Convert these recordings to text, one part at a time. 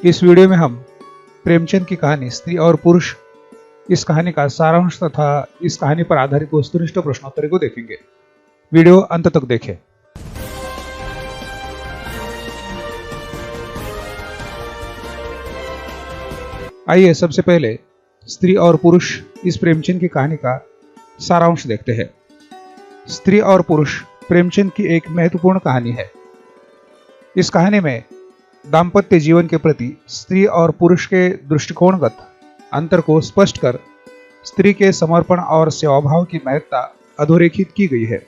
इस वीडियो में हम प्रेमचंद की कहानी स्त्री और पुरुष इस कहानी का सारांश तथा इस कहानी पर आधारित वस्तुनिष्ठ प्रश्नोत्तरी को देखेंगे। वीडियो अंत तक देखें। आइए सबसे पहले स्त्री और पुरुष इस प्रेमचंद की कहानी का सारांश देखते हैं। स्त्री और पुरुष प्रेमचंद की एक महत्वपूर्ण कहानी है। इस कहानी में दाम्पत्य जीवन के प्रति स्त्री और पुरुष के दृष्टिकोणगत अंतर को स्पष्ट कर स्त्री के समर्पण और सेवाभाव की महत्ता अधोरेखित की गई है।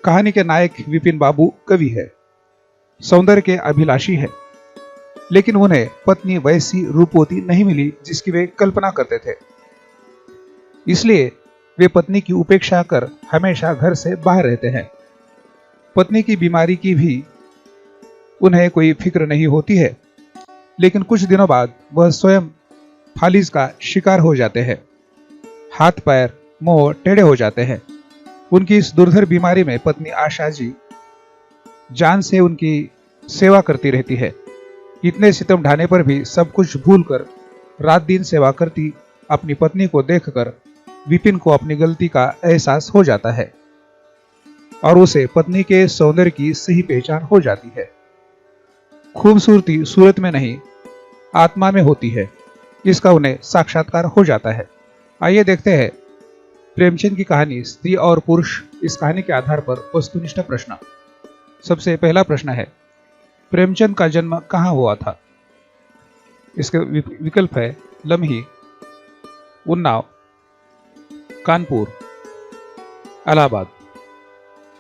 कहानी के नायक विपिन बाबू कवि है, सौंदर्य के अभिलाषी है, लेकिन उन्हें पत्नी वैसी रूपवती नहीं मिली जिसकी वे कल्पना करते थे। इसलिए वे पत्नी की उपेक्षा कर हमेशा घर से बाहर रहते हैं। पत्नी की बीमारी की भी उन्हें कोई फिक्र नहीं होती है, लेकिन कुछ दिनों बाद वह स्वयं फालिज का शिकार हो जाते हैं। हाथ पैर मुंह टेढ़े हो जाते हैं। उनकी इस दुर्धर बीमारी में पत्नी आशा जी जान से उनकी सेवा करती रहती है। इतने सितम ढाने पर भी सब कुछ भूलकर रात दिन सेवा करती अपनी पत्नी को देखकर विपिन को अपनी गलती का एहसास हो जाता है और उसे पत्नी के सौंदर्य की सही पहचान हो जाती है। खूबसूरती सूरत में नहीं, आत्मा में होती है, इसका उन्हें साक्षात्कार हो जाता है। आइए देखते हैं प्रेमचंद की कहानी स्त्री और पुरुष इस कहानी के आधार पर वस्तुनिष्ठ प्रश्न। सबसे पहला प्रश्न है, प्रेमचंद का जन्म कहाँ हुआ था? इसके विकल्प है लम्ही, उन्नाव, कानपुर, इलाहाबाद।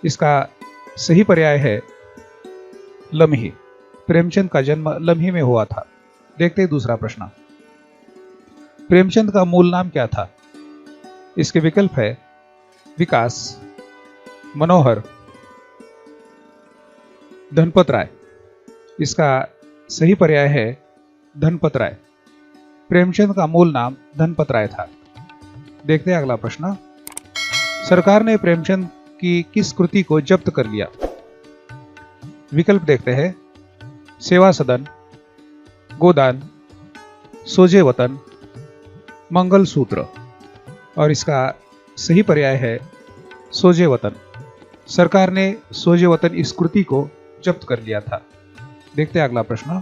इसका सही पर्याय है लम्ही। प्रेमचंद का जन्म लम्ही में हुआ था। देखते हैं दूसरा प्रश्न। प्रेमचंद का मूल नाम क्या था? इसके विकल्प है विकास, मनोहर, धनपत राय। इसका सही पर्याय है धनपत राय। प्रेमचंद का मूल नाम धनपत राय था। देखते हैं अगला प्रश्न। सरकार ने प्रेमचंद की किस कृति को जब्त कर लिया? विकल्प देखते हैं सेवा सदन, गोदान, सोजे वतन, मंगल सूत्र। और इसका सही पर्याय है सोजे वतन। सरकार ने सोजे वतन इस कृति को जब्त कर लिया था। देखते हैं अगला प्रश्न।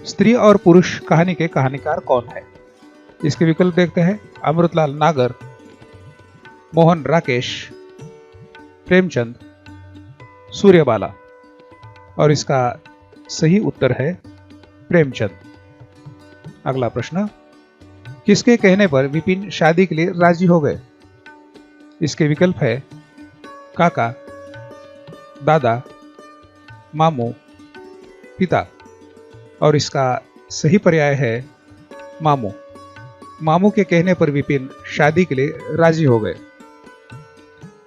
स्त्री और पुरुष कहानी के कहानीकार कौन है? इसके विकल्प देखते हैं अमृतलाल नागर, मोहन राकेश, प्रेमचंद, सूर्यबाला। और इसका सही उत्तर है प्रेमचंद। अगला प्रश्न। किसके कहने पर विपिन शादी के लिए राजी हो गए? इसके विकल्प है काका, दादा, मामू, पिता। और इसका सही पर्याय है मामू। मामू के कहने पर विपिन शादी के लिए राजी हो गए।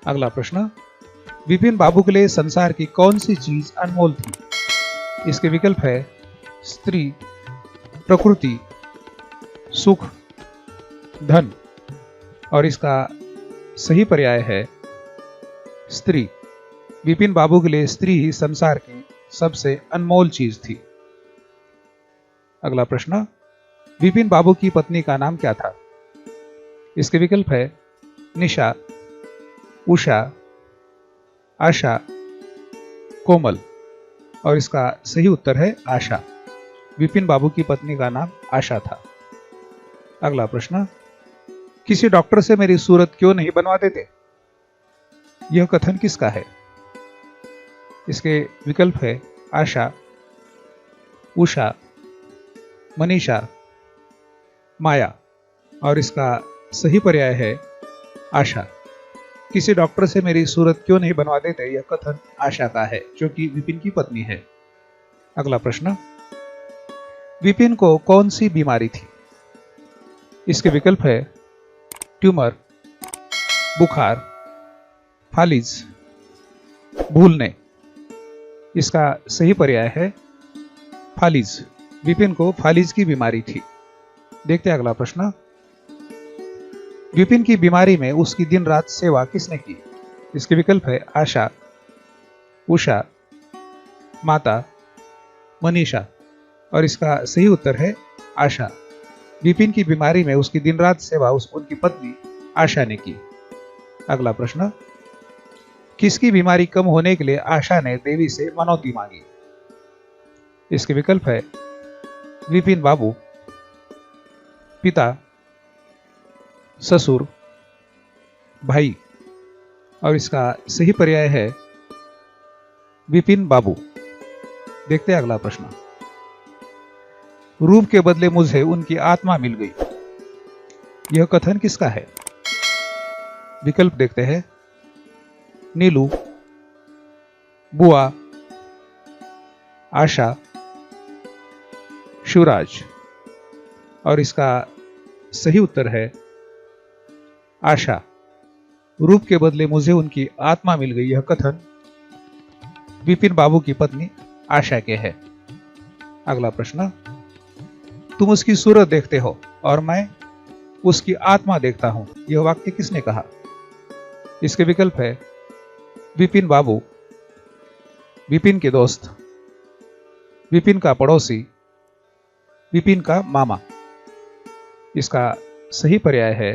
अगला प्रश्न। विपिन बाबू के लिए संसार की कौन सी चीज अनमोल थी? इसके विकल्प है स्त्री, प्रकृति, सुख, धन। और इसका सही पर्याय है स्त्री। विपिन बाबू के लिए स्त्री ही संसार की सबसे अनमोल चीज थी। अगला प्रश्न। विपिन बाबू की पत्नी का नाम क्या था? इसके विकल्प है निशा, उषा, आशा, कोमल। और इसका सही उत्तर है आशा। विपिन बाबू की पत्नी का नाम आशा था। अगला प्रश्न। किसी डॉक्टर से मेरी सूरत क्यों नहीं बनवा देते? यह कथन किसका है? इसके विकल्प है आशा, उषा, मनीषा, माया। और इसका सही पर्याय है आशा। किसी डॉक्टर से मेरी सूरत क्यों नहीं बनवा देते, यह कथन आशा का है, जो कि विपिन की पत्नी है। अगला प्रश्न। विपिन को कौन सी बीमारी थी? इसके विकल्प है ट्यूमर, बुखार, फालिज, भूलने। इसका सही पर्याय है फालिज। विपिन को फालिज की बीमारी थी। देखते हैं अगला प्रश्न। विपिन की बीमारी में उसकी दिन रात सेवा किसने की? इसके विकल्प है आशा, उषा, माता, मनीषा। और इसका सही उत्तर है आशा। विपिन की बीमारी में उसकी दिन रात सेवा उनकी पत्नी आशा ने की। अगला प्रश्न, किसकी बीमारी कम होने के लिए आशा ने देवी से मनौती मांगी? इसके विकल्प है विपिन बाबू, पिता, ससुर, भाई, और इसका सही पर्याय है विपिन बाबू। देखते हैं अगला प्रश्न, रूप के बदले मुझे उनकी आत्मा मिल गई, यह कथन किसका है? विकल्प देखते हैं नीलू, बुआ, आशा, शिवराज, और इसका सही उत्तर है आशा। रूप के बदले मुझे उनकी आत्मा मिल गई, यह कथन विपिन बाबू की पत्नी आशा के है। अगला प्रश्न, तुम उसकी सूरत देखते हो और मैं उसकी आत्मा देखता हूं, यह वाक्य किसने कहा? इसके विकल्प है विपिन बाबू, विपिन के दोस्त, विपिन का पड़ोसी, विपिन का मामा। इसका सही पर्याय है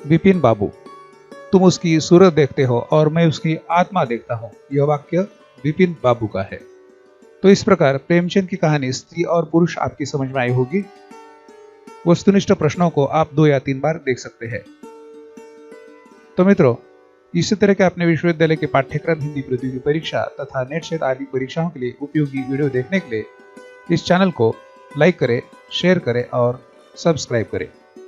विपिन बाबू। तुम उसकी सूरत देखते हो और मैं उसकी आत्मा देखता हूं, यह वाक्य विपिन बाबू का है। तो इस प्रकार प्रेमचंद की कहानी स्त्री और पुरुष आपकी समझ में आई होगी। वस्तुनिष्ठ प्रश्नों को आप 2 या 3 बार देख सकते हैं। तो मित्रों, इसी तरह के अपने विश्वविद्यालय के पाठ्यक्रम, हिंदी प्रतियोगी परीक्षा तथा नेट सेट आदि परीक्षाओं के लिए उपयोगी वीडियो देखने के लिए इस चैनल को लाइक करें, शेयर करें और सब्सक्राइब करें।